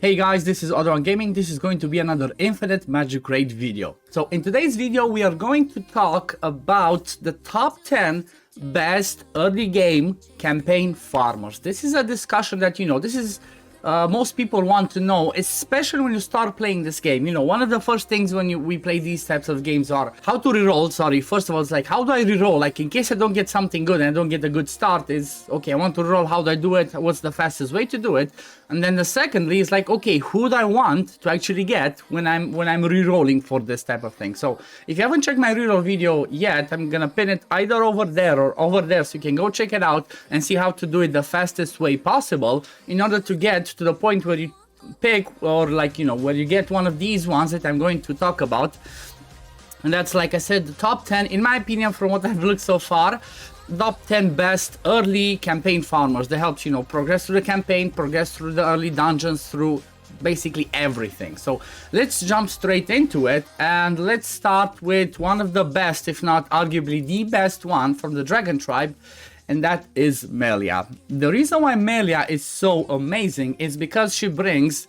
Hey guys, this is Other Gaming. This is going to be another Infinite Magicraid video. So in today's video, we are going to talk about the top 10 best early game campaign farmers. This is a discussion that, this is most people want to know, especially when you start playing this game. One of the first things when we play these types of games are how to reroll. First of all, it's like, how do I reroll? Like, in case I don't get something good and I don't get a good start, is okay, I want to reroll. How do I do it? What's the fastest way to do it? And then the secondly is like, okay, who do I want to actually get when I'm rerolling for this type of thing? So if you haven't checked my reroll video yet, I'm gonna pin it either over there or over there, so you can go check it out and see how to do it the fastest way possible in order to get to the point where you pick, or where you get one of these ones that I'm going to talk about. And that's, like I said, the top 10, in my opinion, from what I've looked so far, top 10 best early campaign farmers. They help progress through the campaign, progress through the early dungeons, through basically everything. So let's jump straight into it, and let's start with one of the best, if not arguably the best one from the Dragon Tribe, and that is Melia. The reason why Melia is so amazing is because she brings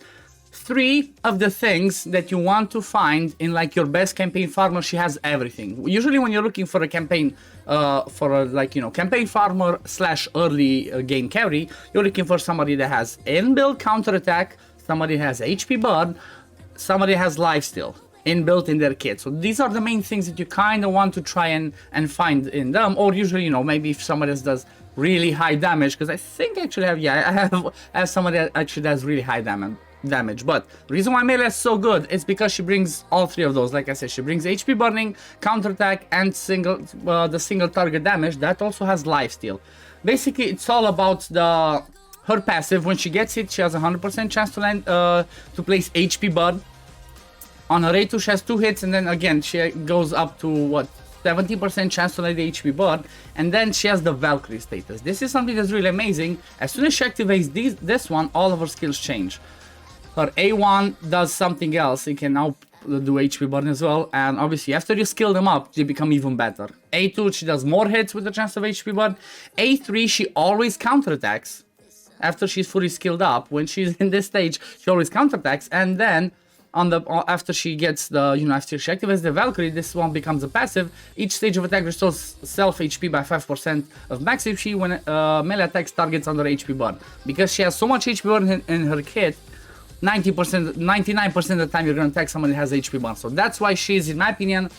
3 of the things that you want to find in your best campaign farmer. She has everything. Usually when you're looking for a campaign campaign farmer / early game carry, you're looking for somebody that has inbuilt counterattack, somebody has HP burn, somebody has lifesteal inbuilt in their kit. So these are the main things that you kind of want to try and find in them. Or usually, maybe if somebody else does really high damage, because I think actually I have somebody that actually does really high damage. But the reason why Melia is so good is because she brings all 3 of those. Like I said, she brings HP burning, counterattack, and the single target damage. That also has lifesteal. Basically, it's all about her passive. When she gets it, she has a 100% chance to land to place HP burn. On her A2, she has 2 hits, and then again she goes up to 70% chance to land the HP burn, and then she has the Valkyrie status. This is something that's really amazing. As soon as she activates this one, all of her skills change. Her A1 does something else. It can now do HP burn as well, and obviously after you skill them up, they become even better. A2, she does more hits with the chance of HP burn. A3, she always counterattacks. After she's fully skilled up, when she's in this stage, she always counterattacks, and then after she gets after she activates the Valkyrie, this one becomes a passive. Each stage of attack restores self HP by 5% of max HP when melee attacks targets under HP burn. Because she has so much HP burn in her kit, 99% of the time you're gonna attack someone that has HP burn. So that's why she's, in my opinion,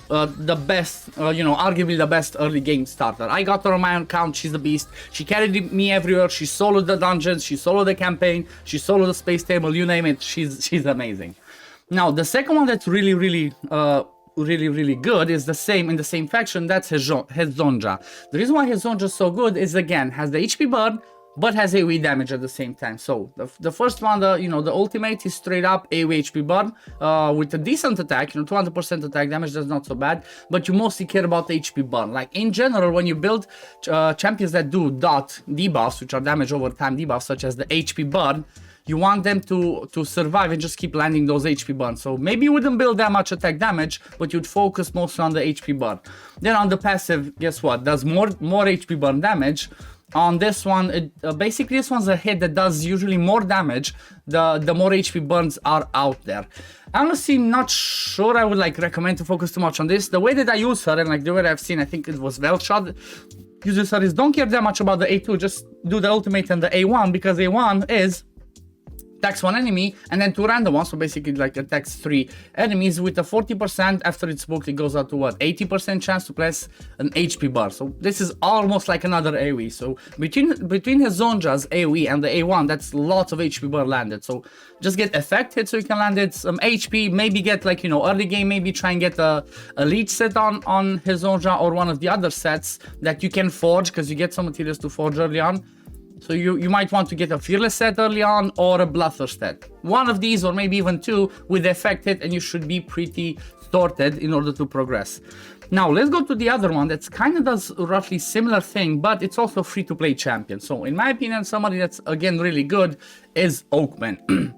the best, arguably the best early game starter. I got her on my own account. She's the beast. She carried me everywhere. She soloed the dungeons. She soloed the campaign. She soloed the space table. You name it. She's amazing. Now, the second one that's really good is in the same faction. That's his Zonja. The reason why his Zonja is so good is, again, has the HP burn, but has AoE damage at the same time. So the first one, the ultimate is straight up AoE HP burn with a decent attack, 200% attack damage. That's not so bad, but you mostly care about the HP burn. Like, in general, when you build champions that do dot debuffs, which are damage over time debuffs, such as the HP burn, you want them to survive and just keep landing those HP burns. So maybe you wouldn't build that much attack damage, but you'd focus mostly on the HP burn. Then on the passive, guess what? Does more HP burn damage. On this one, basically this one's a hit that does usually more damage the more HP burns are out there. Honestly, not sure I would recommend to focus too much on this. The way that I use her, and the way that I've seen, I think it was Velshad uses her, is don't care that much about the A2, just do the ultimate and the A1, because A1 is attacks 1 enemy and then 2 random ones, so basically attacks 3 enemies with a 40%. After it's booked, it goes out to 80% chance to place an HP bar. So this is almost like another AoE. So between his Zonja's AoE and the A1, that's lots of HP bar landed. So just get effect hit so you can land it, some HP, maybe get early game, maybe try and get a leech set on his Zonja or one of the other sets that you can forge, because you get some materials to forge early on. So you might want to get a Fearless set early on, or a Bloodthirst set. One of these, or maybe even 2 with effect hit, and you should be pretty sorted in order to progress. Now let's go to the other one that's kind of does roughly similar thing, but it's also free to play champion. So in my opinion, somebody that's again really good is Oakman.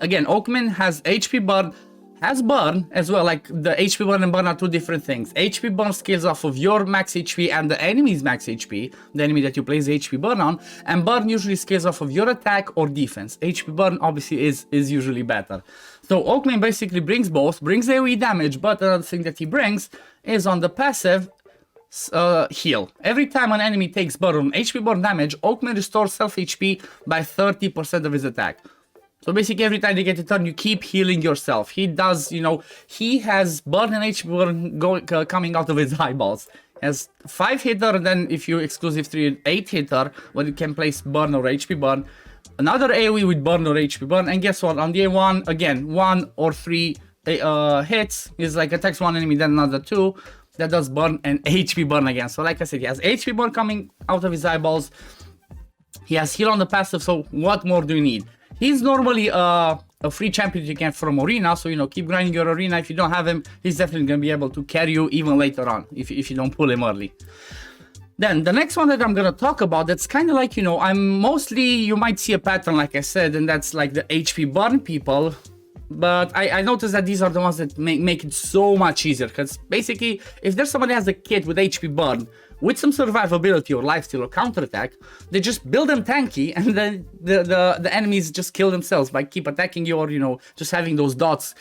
Again, Oakman has HP burn, Has burn as well, like the HP burn and burn are two different things. HP burn scales off of your max HP and the enemy's max HP, the enemy that you place the HP burn on, and burn usually scales off of your attack or defense. HP burn obviously is usually better. So Oakman basically brings both, brings AoE damage, but another thing that he brings is on the passive, heal. Every time an enemy takes burn HP burn damage, Oakman restores self HP by 30% of his attack. So basically every time you get a turn, you keep healing yourself. He does, you know, he has burn and HP burn coming out of his eyeballs. He has 5 hitter, and then if you exclusive 3, 8 hitter, when you can place burn or HP burn. Another AoE with burn or HP burn, and guess what? On the A1, again, 1 or 3 hits is like attacks one enemy, then another 2. That does burn and HP burn again. So like I said, he has HP burn coming out of his eyeballs. He has heal on the passive, so what more do you need? He's normally a free champion you get from arena, so you know, keep grinding your arena. If you don't have him, he's definitely gonna be able to carry you even later on if you don't pull him early. Then the next one that I'm gonna talk about, that's kind of like, you know, you might see a pattern like I said, and that's like the HP burn people. But I noticed that these are the ones that make it so much easier, because basically if there's somebody who has a kit with HP burn with some survivability or lifesteal or counterattack, they just build them tanky, and then the enemies just kill themselves by keep attacking you, or you know, just having those dots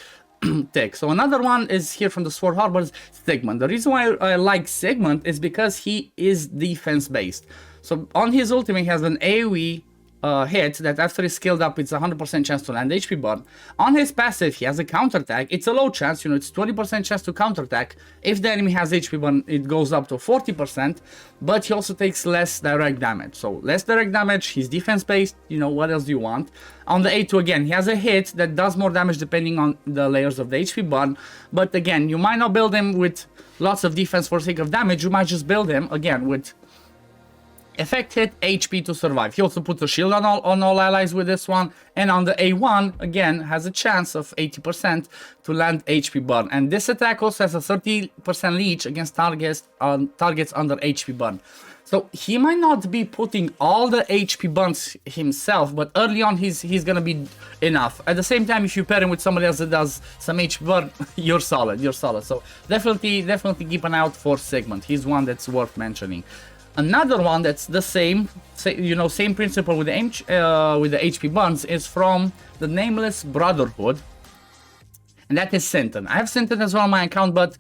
tick. So another one is here from the Sword Harbors, Sigmund. The reason why I like Sigmund is because he is defense based. So on his ultimate he has an AoE hit that after it's scaled up, it's 100% chance to land HP burn. On his passive, he has a counterattack. It's a low chance, you know, it's 20% chance to counterattack. If the enemy has HP burn, it goes up to 40%, but he also takes less direct damage. So less direct damage, he's defense based, you know, what else do you want? On the A2 again, he has a hit that does more damage depending on the layers of the HP burn, but again, you might not build him with lots of defense for sake of damage, you might just build him, again, with effect hit, HP to survive. He also puts a shield on all allies with this one, and on the A1 again has a chance of 80% to land HP burn, and this attack also has a 30% leech against targets under HP burn. So he might not be putting all the HP burns himself, but early on he's gonna be enough. At the same time, if you pair him with somebody else that does some HP burn, you're solid. So definitely keep an eye out for Sigmund. He's one that's worth mentioning. Another one that's the same principle with the HP burns is from the Nameless Brotherhood, and that is Sinton. I have Sinton as well on my account, but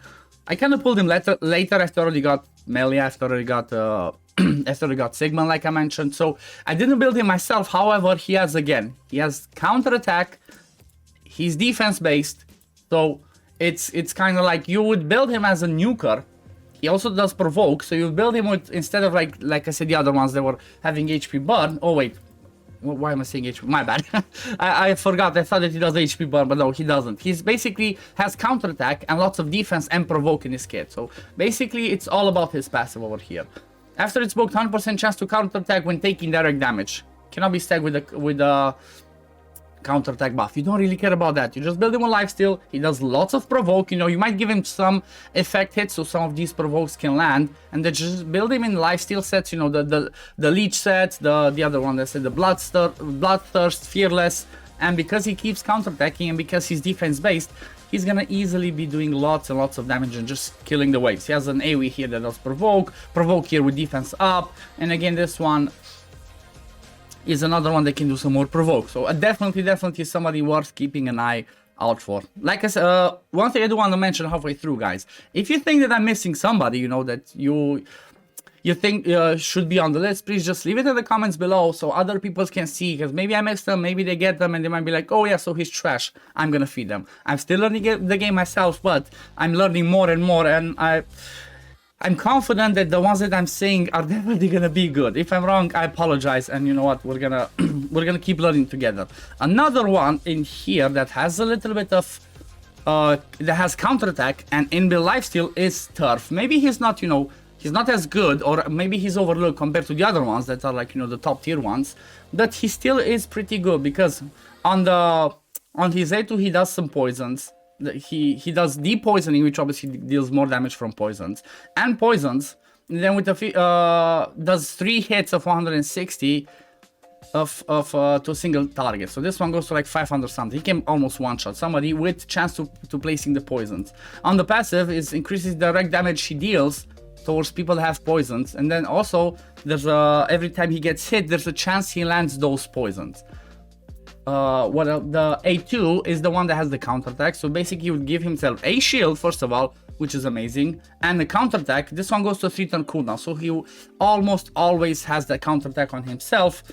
I kind of pulled him later after I already got Melia, after I got Sigmund, like I mentioned. So I didn't build him myself. However, he has counterattack. He's defense based, so it's kind of like you would build him as a nuker. He also does provoke, so you build him with, instead of like I said, the other ones that were having HP burn. Oh wait, why am I saying HP? My bad. I forgot. I thought that he does HP burn, but no, he doesn't. He's basically has counterattack and lots of defense and provoke in his kit. So basically, it's all about his passive over here. After it's booked, 100% chance to counterattack when taking direct damage. Cannot be stacked with a counterattack buff. You don't really care about that. You just build him a lifesteal. He does lots of provoke. You know, you might give him some effect hits so some of these provokes can land, and then just build him in lifesteal sets. You know, the leech set, the other one that said the bloodthirst, fearless, and because he keeps counterattacking and because he's defense based, he's gonna easily be doing lots and lots of damage and just killing the waves. He has an AoE here that does provoke here with defense up, and again this one is another one that can do some more provoke. So definitely somebody worth keeping an eye out for. Like I said, one thing I do want to mention halfway through, guys. If you think that I'm missing somebody, you know, that you think should be on the list, please just leave it in the comments below so other people can see, because maybe I missed them, maybe they get them and they might be like, oh yeah, so he's trash, I'm gonna feed them. I'm still learning the game myself, but I'm learning more and more, and I'm confident that the ones that I'm saying are definitely gonna be good. If I'm wrong, I apologize, and you know what, we're gonna keep learning together. Another one in here that has a little bit of that has counterattack and inbuilt lifesteal is Turf. Maybe he's not, you know, he's not as good, or maybe he's overlooked compared to the other ones that are like, you know, the top tier ones, but he still is pretty good because on his A2 he does some poisons. He does depoisoning, which obviously deals more damage from poisons and poisons. And then with the does 3 hits of 160, to a single target. So this one goes to like 500 something. He can almost one-shot somebody with chance to placing the poisons. On the passive, it increases direct damage he deals towards people that have poisons, and then also there's every time he gets hit, there's a chance he lands those poisons. The A2 is the one that has the counterattack, so basically he would give himself a shield first of all, which is amazing, and the counterattack. This one goes to a 3-turn cooldown, so he almost always has the counterattack on himself.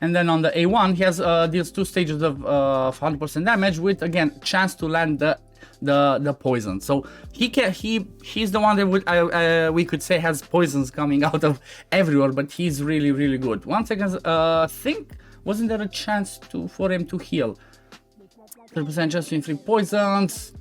And then on the A1 he has deals 2 stages of 100% damage with again chance to land the poison. So he's the one that we could say has poisons coming out of everywhere, but he's really good. 1 second, think wasn't there a chance for him to heal? 30% chance to inflict poisons.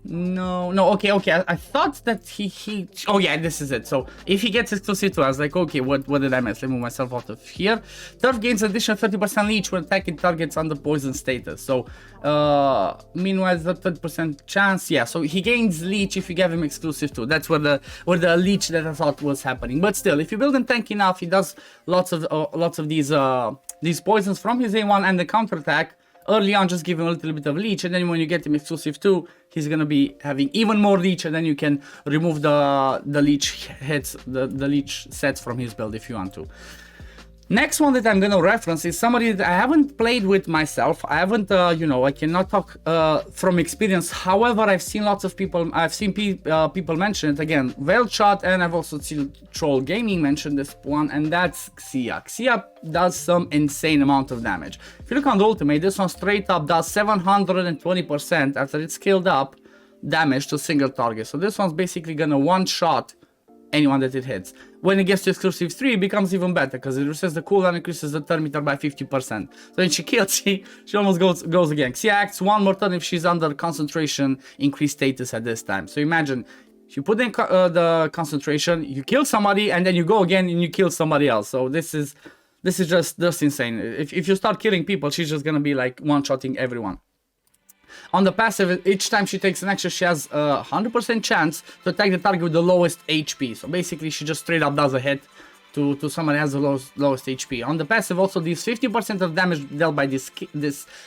No, okay, I thought that he oh yeah, this is it. So if he gets exclusive to, I was like, okay, what did I miss? Let me move myself out of here. Turf gains additional 30% leech when attacking targets under poison status. So meanwhile the 30% chance, yeah, so he gains leech if you give him exclusive to. That's where the leech that I thought was happening. But still, if you build him tank enough, he does lots of these poisons from his A1 and the counterattack. Early on, just give him a little bit of leech, and then when you get him exclusive 2, he's gonna be having even more leech, and then you can remove the leech hits, the leech sets from his build if you want to. Next one that I'm gonna reference is somebody that I haven't played with myself. I haven't, I cannot talk from experience. However, I've seen lots of people. I've seen people mention it again. Veilshot, and I've also seen Troll Gaming mention this one, and that's Xia. Xia does some insane amount of damage. If you look on the ultimate, this one straight up does 720% after it's scaled up damage to single target. So this one's basically gonna one-shot anyone that it hits. When it gets to exclusive 3, it becomes even better because it reduces the cooldown, increases the turn meter by 50%. So when she kills, she almost goes again. She acts 1 more turn if she's under concentration increased status at this time. So imagine you put in the concentration, you kill somebody, and then you go again and you kill somebody else. So this is just insane. If you start killing people, she's just gonna be like one-shotting everyone. On the passive, each time she takes an action, she has a 100% chance to attack the target with the lowest HP. So basically, she just straight up does a hit to somebody who has the lowest HP. On the passive, also deals 50% of damage dealt by this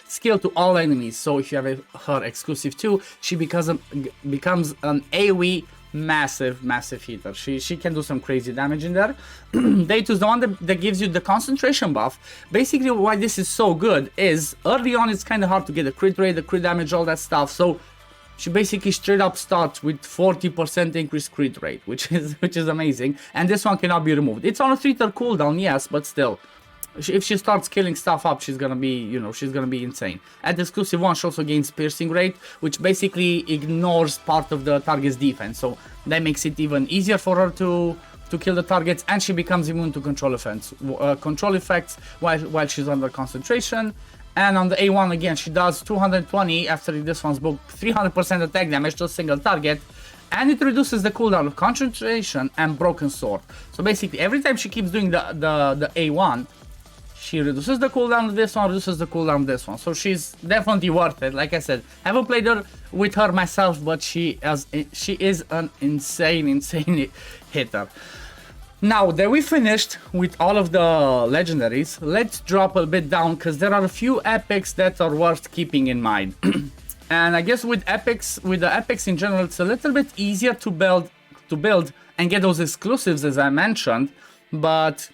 skill to all enemies. So if you have her exclusive 2, she becomes an AoE massive hitter. She can do some crazy damage in there. Day 2 is the one that gives you the concentration buff. Basically, why this is so good is early on it's kind of hard to get the crit rate, the crit damage, all that stuff. So she basically straight up starts with 40% increased crit rate, which is amazing. And this one cannot be removed. It's on a 3-turn cooldown, yes, but still. If she starts killing stuff up, she's gonna be, she's gonna be insane. At the exclusive 1, she also gains piercing rate, which basically ignores part of the target's defense. So that makes it even easier for her to kill the targets, and she becomes immune to control effects while she's under concentration. And on the A1 again, she does 220 after this one's book, 300% attack damage to a single target. And it reduces the cooldown of concentration and broken sword. So basically, every time she keeps doing the A1, she reduces the cooldown of this one, reduces the cooldown of this one. So she's definitely worth it. Like I said, I haven't played her with her myself, but she is an insane hitter. Now that we finished with all of the legendaries, let's drop a bit down because there are a few epics that are worth keeping in mind. And I guess with the epics in general, it's a little bit easier to build and get those exclusives as I mentioned, but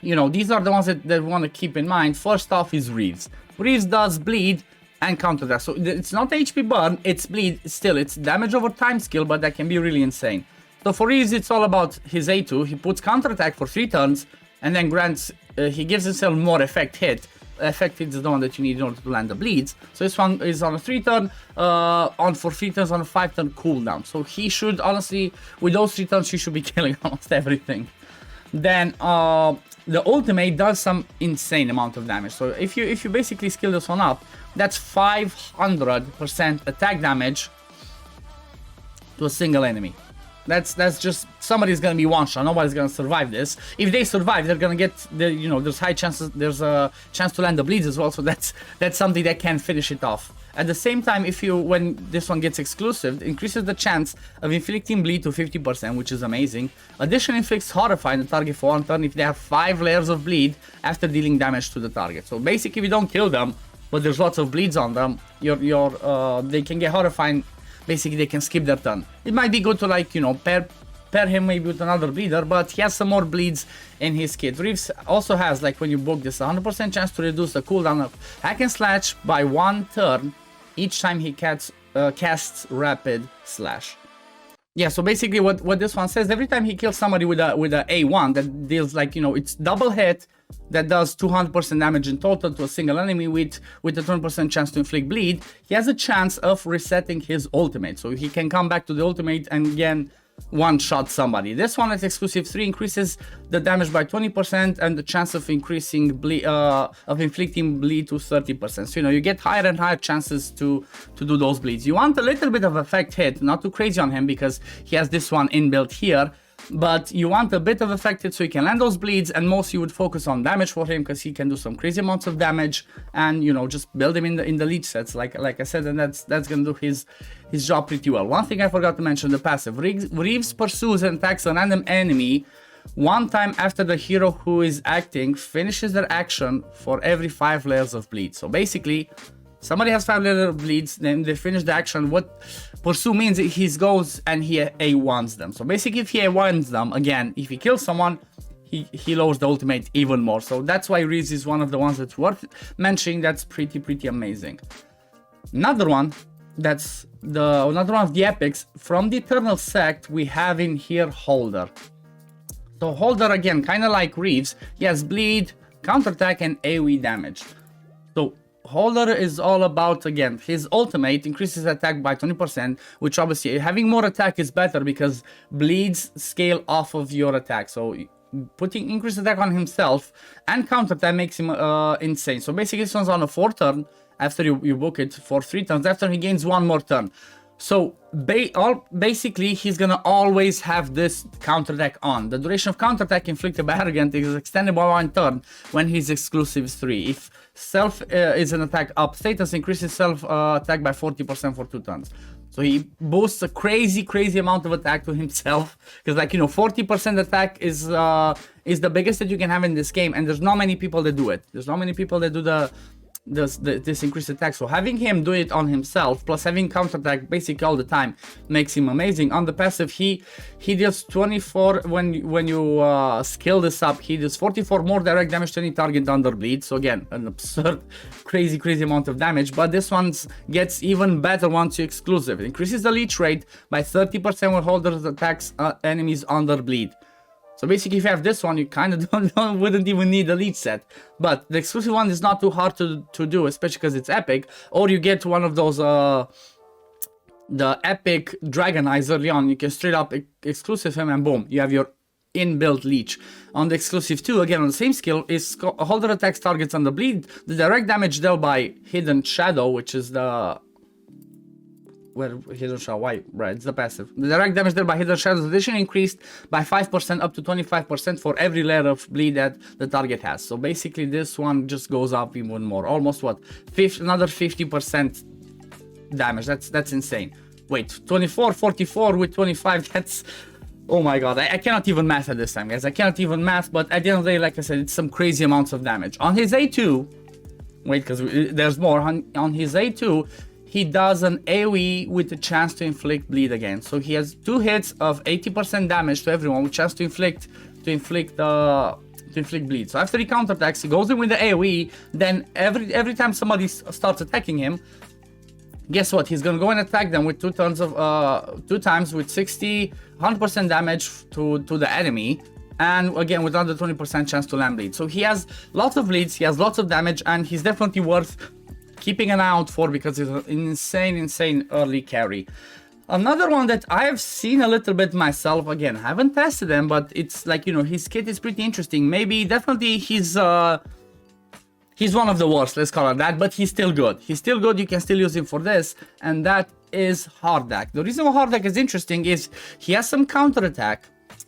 these are the ones that we want to keep in mind. First off is Reeves. Reeves does bleed and counter that. So it's not HP burn, it's bleed. Still, it's damage over time skill, but that can be really insane. So for Reeves, it's all about his A2. He puts counterattack for 3 turns and then he gives himself more effect hit. Effect hit is the one that you need in order to land the bleeds. So this one is on a 3-turn, for 3 turns on a 5-turn cooldown. So he should, honestly, with those 3 turns, he should be killing almost everything. Then the ultimate does some insane amount of damage. So if you basically skill this one up, that's 500% attack damage to a single enemy. That's just, somebody's gonna be one shot. Nobody's gonna survive this. If they survive, they're gonna get there's high chances. There's a chance to land the bleeds as well. So that's something that can finish it off. At the same time, when this one gets exclusive, it increases the chance of inflicting bleed to 50%, which is amazing. Addition inflicts horrify on the target for 1 turn if they have 5 layers of bleed after dealing damage to the target. So basically, if you don't kill them, but there's lots of bleeds on them, they can get horrifying. Basically, they can skip their turn. It might be good to, like, you know, pair him maybe with another bleeder, but he has some more bleeds in his kit. Reeves also has, like, when you book this, 100% chance to reduce the cooldown of Hack and Slash by 1 turn each time he casts Rapid Slash. Yeah, so basically what this one says, every time he kills somebody with a A1 that deals, like, you know, it's double hit that does 200% damage in total to a single enemy with a 20% chance to inflict bleed, he has a chance of resetting his ultimate. So he can come back to the ultimate and again one-shot somebody. This one at exclusive 3 increases the damage by 20% and the chance of increasing bleed, of inflicting bleed to 30%. So, you know, you get higher and higher chances to do those bleeds. You want a little bit of effect hit, not too crazy on him because he has this one inbuilt here, but you want a bit of effect hit so he can land those bleeds, and most you would focus on damage for him because he can do some crazy amounts of damage, and, you know, just build him in the leech sets like I said, and that's gonna do his job pretty well. One thing I forgot to mention, the passive. Reeves pursues and attacks a random enemy 1 time after the hero who is acting finishes their action for every 5 layers of bleed. So basically, somebody has 5 layers of bleeds, then they finish the action. What pursue means he goes and he A1s them. So basically, if he A1s them, again, if he kills someone, he lowers the ultimate even more. So that's why Reeves is one of the ones that's worth mentioning. That's pretty amazing. Another one of the epics from the Eternal Sect, we have in here Holder. So Holder, again, kind of like Reeves, he has bleed, counterattack, and AoE damage. So Holder is all about, again, his ultimate increases attack by 20%, which obviously having more attack is better because bleeds scale off of your attack. So putting increased attack on himself and counterattack makes him insane. So basically this one's on a 4 turn after you book it for 3 turns after he gains 1 more turn. So basically he's gonna always have this counterattack on. The duration of counterattack inflicted by Arrogant is extended by 1 turn when he's exclusive 3. If self is an attack up status, increases self attack by 40% for 2 turns. So he boosts a crazy amount of attack to himself, because, like, you know, 40% attack is the biggest that you can have in this game, and there's not many people that do it. There's not many people that do this increased attack. So having him do it on himself plus having counterattack basically all the time makes him amazing. On the passive, he deals 24 when you skill this up. He deals 44 more direct damage to any target under bleed. So again, an absurd crazy amount of damage. But this one gets even better once you exclusive. It increases the leech rate by 30% when holders attacks enemies under bleed. So basically, if you have this one, you kind of wouldn't even need a leech set. But the exclusive one is not too hard to do, especially because it's epic. Or you get one of those, the epic dragon eyes early on. You can straight up exclusive him and boom, you have your inbuilt leech. On the exclusive 2, again on the same skill, is holder attacks targets under bleed. The direct damage dealt by Hidden Shadow, which is the... Where Hidden Shadow, why? Right, it's the passive. The direct damage dealt by Hidden Shadow's addition increased by 5% up to 25% for every layer of bleed that the target has. So basically this one just goes up even more. Almost what? Another 50% damage. That's insane. Wait, 24, 44 with 25, that's... Oh my god, I cannot even math at this time, guys. I cannot even math, but at the end of the day, like I said, it's some crazy amounts of damage. On his A2... Wait, because there's more. On his A2... he does an AoE with a chance to inflict bleed again. So he has 2 hits of 80% damage to everyone with chance to inflict bleed. So after he counterattacks, he goes in with the AoE. Then every time somebody starts attacking him, guess what? He's gonna go and attack them with 2 times with 100% damage to the enemy. And again with another 20% chance to land bleed. So he has lots of bleeds, he has lots of damage, and he's definitely worth keeping an eye out for because it's an insane early carry. Another one that I have seen a little bit myself, again, haven't tested them, but it's like, you know, his kit is pretty interesting. Maybe, definitely, he's one of the worst, let's call it that, but he's still good. He's still good, you can still use him for this, and that is Hardt. The reason why Hardt is interesting is he has some counterattack,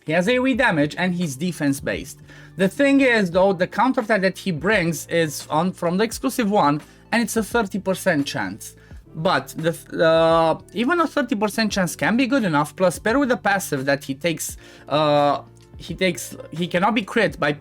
he has AoE damage, and he's defense based. The thing is, though, the counterattack that he brings is from the exclusive one, and it's a 30% chance. but even a 30% chance can be good enough, plus pair with the passive that he takes, he cannot be crit by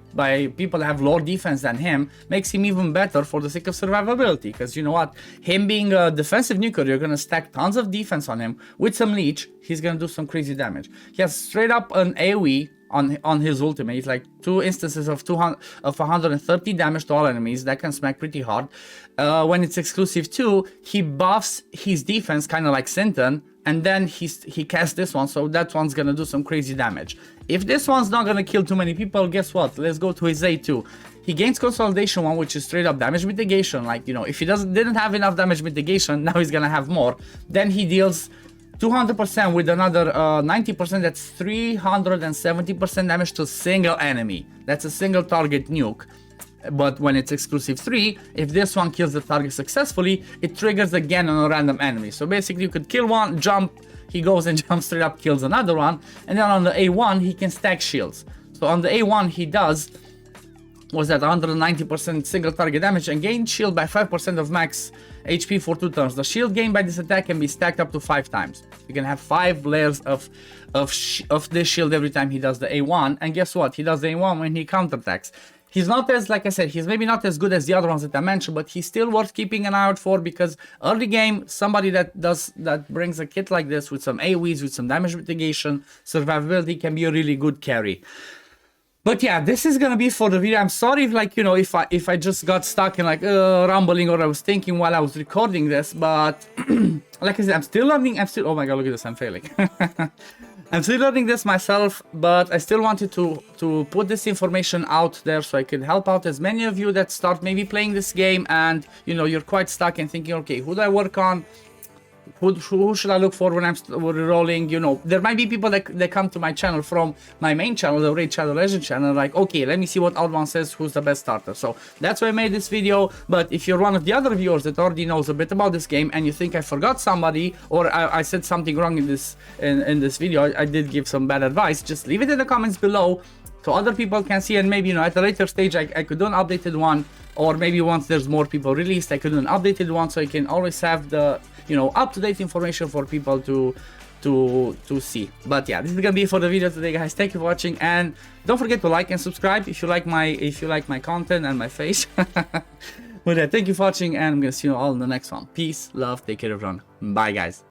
people that have lower defense than him, makes him even better for the sake of survivability. Because you know what, him being a defensive nuker, you're gonna stack tons of defense on him. With some leech, he's gonna do some crazy damage. He has straight up an AoE on his ultimate. It's like 2 instances of 130 damage to all enemies. That can smack pretty hard. When it's exclusive too, he buffs his defense kind of like Sinton, and then he casts this one, so that one's gonna do some crazy damage. If this one's not gonna kill too many people, guess what? Let's go to his A2. He gains consolidation 1, which is straight up damage mitigation. Like, you know, if he didn't have enough damage mitigation, now he's gonna have more. Then he deals 200% with another 90%, that's 370% damage to a single enemy. That's a single target nuke. But when it's exclusive 3, if this one kills the target successfully, it triggers again on a random enemy. So basically you could kill one, jump, he goes and jumps straight up, kills another one, and then on the A1 he can stack shields. So on the A1 he does, was that 190% single target damage and gain shield by 5% of max HP for 2 turns. The shield gained by this attack can be stacked up to 5 times. You can have 5 layers of this shield every time he does the A1, and guess what? He does the A1 when he counterattacks. He's not as, like I said, he's maybe not as good as the other ones that I mentioned, but he's still worth keeping an eye out for, because early game, somebody that brings a kit like this with some AoEs, with some damage mitigation, survivability, can be a really good carry. But yeah, this is gonna be for the video. I'm sorry if, like, you know, if I just got stuck in like rumbling, or I was thinking while I was recording this, but like I said, I'm still learning. Oh my god, look at this, I'm failing. I'm still learning this myself, but I still wanted to put this information out there so I could help out as many of you that start maybe playing this game and, you know, you're quite stuck and thinking, okay, who do I work on? Who should I look for when I'm rolling? You know, there might be people that come to my channel from my main channel, the Raid Shadow Legend channel, like, okay, let me see what Oakman says, who's the best starter. So that's why I made this video. But if you're one of the other viewers that already knows a bit about this game and you think I forgot somebody, or I said something wrong in this video, I did give some bad advice, just leave it in the comments below so other people can see, and maybe, you know, at a later stage I could do an updated one, or maybe once there's more people released I could do an updated one, so I can always have the, you know, up-to-date information for people to see. But yeah, this is gonna be it for the video today, guys. Thank you for watching, and don't forget to like and subscribe if you like my content and my face. But yeah, thank you for watching, and I'm gonna see you all in the next one. Peace, love, take care everyone. Bye guys.